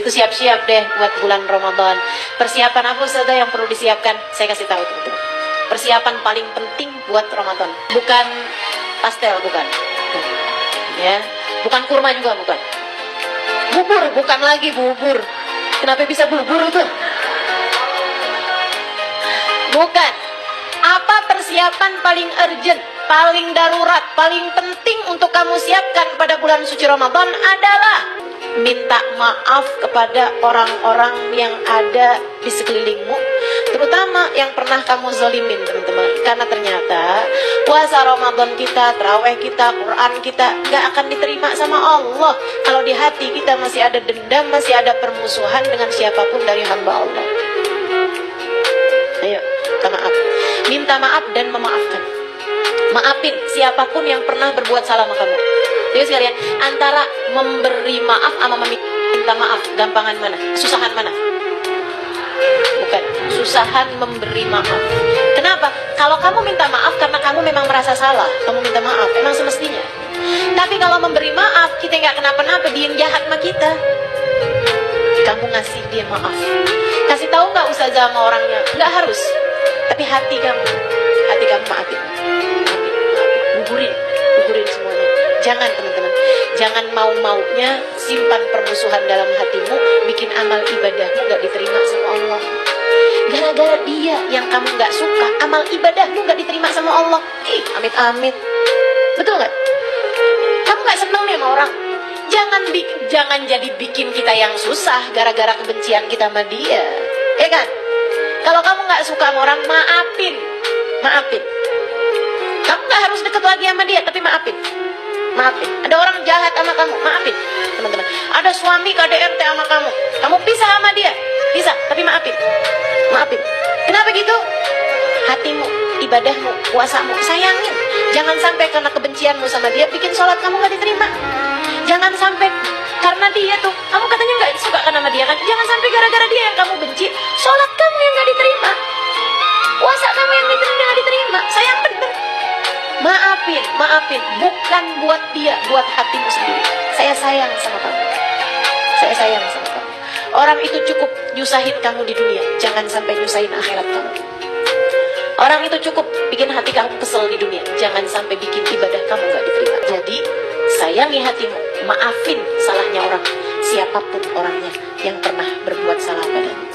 Itu siap-siap deh buat bulan Ramadan. Persiapan apa saja yang perlu disiapkan? Saya kasih tahu teman-teman. Persiapan paling penting buat Ramadan bukan pastel, bukan. Ya, bukan kurma juga, bukan. Bubur, bukan lagi bubur. Kenapa bisa bubur itu? Bukan. Apa persiapan paling urgent, paling darurat, paling penting untuk kamu siapkan pada bulan suci Ramadan adalah minta maaf kepada orang-orang yang ada di sekelilingmu, terutama yang pernah kamu zalimin, teman-teman. Karena ternyata puasa Ramadan kita, tarawih kita, Quran kita gak akan diterima sama Allah kalau di hati kita masih ada dendam, masih ada permusuhan dengan siapapun dari hamba Allah. Ayo, minta maaf. Minta maaf dan memaafkan. Maafin siapapun yang pernah berbuat salah sama kamu. Jadi sekalian, antara memberi maaf sama meminta maaf, gampangan mana? Susahan mana? Bukan, susahan memberi maaf. Kenapa? Kalau kamu minta maaf karena kamu memang merasa salah, kamu minta maaf, memang semestinya. Tapi kalau memberi maaf, kita nggak kenapa-napa, dia jahat sama kita, kamu ngasih dia maaf. Kasih tahu nggak ustazah sama orangnya? Nggak harus. Tapi hati kamu maafin. Gugurin semuanya. Jangan, teman-teman, jangan mau-maunya simpan permusuhan dalam hatimu, bikin amal ibadahmu gak diterima sama Allah. Gara-gara dia yang kamu gak suka, amal ibadahmu gak diterima sama Allah. Amit-amit. Betul gak? Kamu gak seneng nih sama orang, jangan jadi bikin kita yang susah gara-gara kebencian kita sama dia, ya kan? Kalau kamu gak suka sama orang, maafin. Kamu gak harus deket lagi sama dia, tapi maafin. Ada orang jahat sama kamu, maafin, teman-teman. Ada suami KDRT sama kamu pisah sama dia, bisa, tapi maafin. Kenapa gitu? Hatimu, ibadahmu, puasamu, sayangin. Jangan sampai karena kebencianmu sama dia bikin sholat kamu gak diterima. Jangan sampai karena dia tuh, kamu katanya gak suka kan sama dia kan? Jangan sampai gara-gara dia yang kamu benci, sholat kamu yang gak diterima, puasa kamu yang gak diterima. Sayang bener. Maafin, bukan buat dia, buat hatimu sendiri. Saya sayang sama kamu. Orang itu cukup nyusahin kamu di dunia, jangan sampai nyusahin akhirat kamu. Orang itu cukup bikin hati kamu kesel di dunia, jangan sampai bikin ibadah kamu gak diterima. Jadi sayangi hatimu, maafin salahnya orang, siapapun orangnya yang pernah berbuat salah padamu.